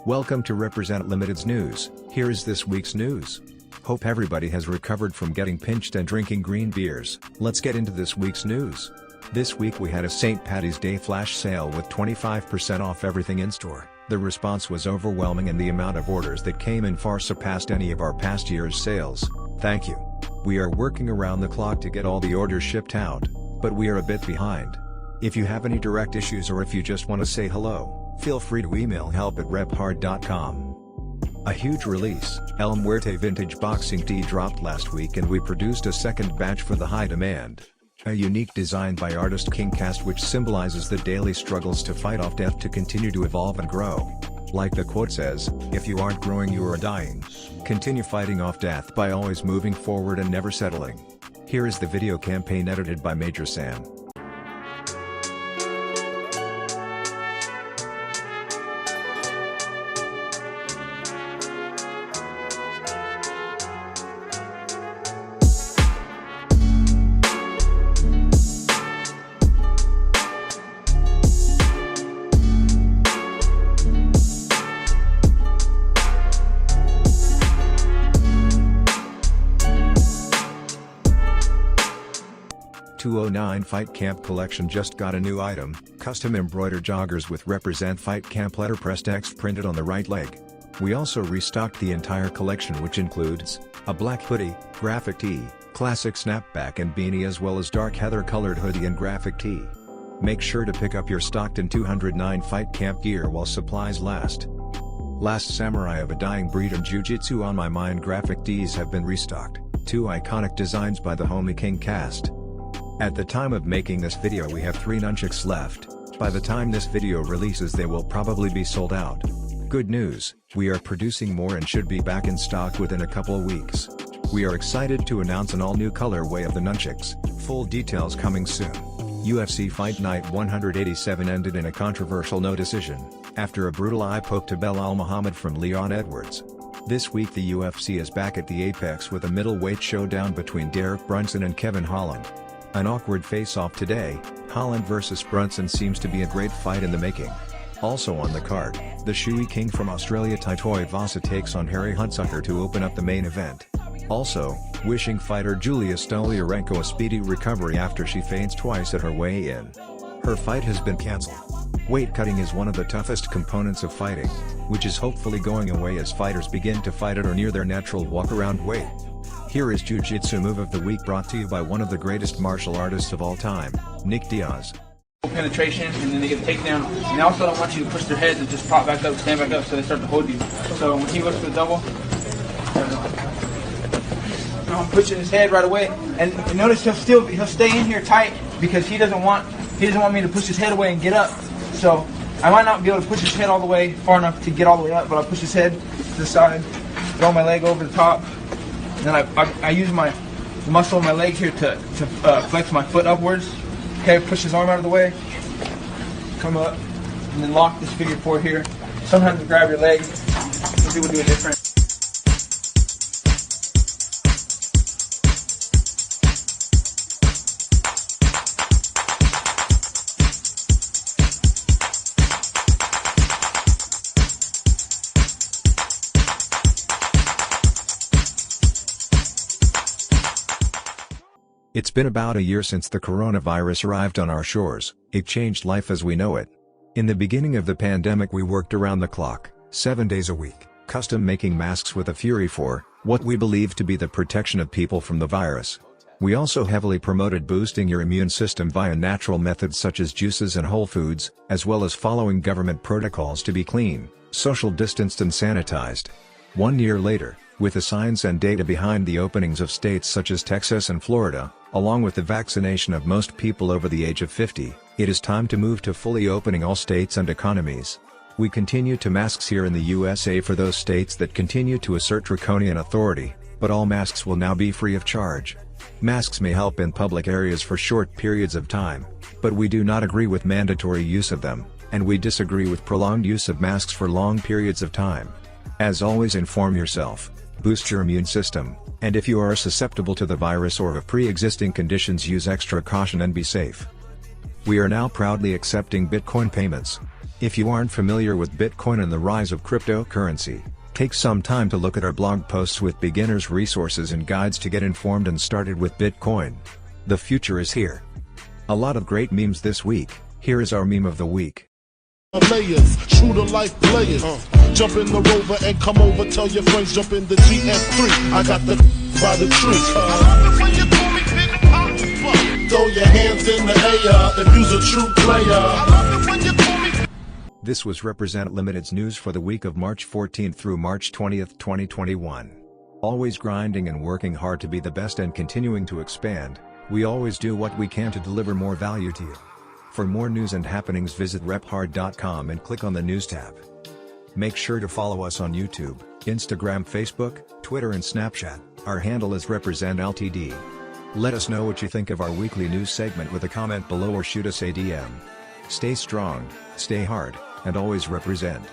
Welcome to Represent Limited's news. Here is this week's news. Hope everybody has recovered from getting pinched and drinking green beers. Let's get into this week's news. This week we had a St. Paddy's Day flash sale with 25% off everything in store. The response was overwhelming and the amount of orders that came in far surpassed any of our past year's sales. Thank you. We are working around the clock to get all the orders shipped out, but we are a bit behind. If you have any direct issues or if you just want to say hello, feel free to email help@rephard.com. A huge release, Muerte Vintage Boxing Tee dropped last week and we produced a second batch for the high demand. A unique design by artist King Kast which symbolizes the daily struggles to fight off death to continue to evolve and grow. Like the quote says, if you aren't growing you are dying. Continue fighting off death by always moving forward and never settling. Here is the video campaign edited by Major Sam. '09 Fight Camp collection just got a new item, custom embroidered joggers with Represent Fight Camp letterpress text printed on the right leg. We also restocked the entire collection which includes a black hoodie, graphic tee, classic snapback and beanie as well as dark heather colored hoodie and graphic tee. Make sure to pick up your Stockton 209 Fight Camp gear while supplies last. Last Samurai of a Dying Breed and Jiu-Jitsu on My Mind graphic tees have been restocked, 2 iconic designs by the homie King Kast. At the time of making this video we have 3 nunchucks left. By the time this video releases they will probably be sold out. Good news, we are producing more and should be back in stock within a couple weeks. We are excited to announce an all-new colorway of the nunchucks, full details coming soon. UFC Fight Night 187 ended in a controversial no decision, after a brutal eye poke to Belal Muhammad from Leon Edwards. This week the UFC is back at the Apex with a middleweight showdown between Derek Brunson and Kevin Holland. An awkward face-off today, Holland vs Brunson seems to be a great fight in the making. Also on the card, the Shui King from Australia Taitoi Vasa takes on Harry Hunsucker to open up the main event. Also, wishing fighter Julia Stolyarenko a speedy recovery after she faints twice at her weigh-in. Her fight has been cancelled. Weight cutting is one of the toughest components of fighting, which is hopefully going away as fighters begin to fight at or near their natural walk-around weight. Here is Jiu-Jitsu Move of the Week brought to you by one of the greatest martial artists of all time, Nick Diaz. Penetration, and then they get a takedown. And I also don't want you to push their heads and just pop back up, stand back up, so they start to hold you. So when he goes for the double, I'm pushing his head right away. And notice he'll stay in here tight because he doesn't want me to push his head away and get up. So I might not be able to push his head all the way far enough to get all the way up, but I'll push his head to the side, throw my leg over the top. Then I use the muscle in my leg here to flex my foot upwards. Okay, push his arm out of the way, come up, and then lock this figure 4 here. Sometimes grab your leg, some people do it different. It's been about a year since the coronavirus arrived on our shores. It changed life as we know it. In the beginning of the pandemic we worked around the clock, 7 days a week, custom making masks with a fury for what we believe to be the protection of people from the virus. We also heavily promoted boosting your immune system via natural methods such as juices and whole foods, as well as following government protocols to be clean, social distanced and sanitized. 1 year later, with the science and data behind the openings of states such as Texas and Florida, along with the vaccination of most people over the age of 50, it is time to move to fully opening all states and economies. We continue to masks here in the USA for those states that continue to assert draconian authority, but all masks will now be free of charge. Masks may help in public areas for short periods of time, but we do not agree with mandatory use of them, and we disagree with prolonged use of masks for long periods of time. As always, inform yourself, boost your immune system, and if you are susceptible to the virus or have pre-existing conditions, use extra caution and be safe. We are now proudly accepting Bitcoin payments. If you aren't familiar with Bitcoin and the rise of cryptocurrency, take some time to look at our blog posts with beginners' resources and guides to get informed and started with Bitcoin. The future is here. A lot of great memes this week. Here is our meme of the week. Layers, true to life players. Jump in the Rover and come over. Tell your friends jump in the GF3. I got the by the tree. I love it when you call me Big Papa. Throw your hands in the air if you's a true player. I love it when you call me. This was Represent Limited's news for the week of March 14th through March 20th, 2021. Always grinding and working hard to be the best and continuing to expand, we always do what we can to deliver more value to you. For more news and happenings, visit rephard.com and click on the News tab. Make sure to follow us on YouTube, Instagram, Facebook, Twitter and Snapchat. Our handle is Represent Ltd. Let us know what you think of our weekly news segment with a comment below or shoot us a DM. Stay strong, stay hard, and always represent.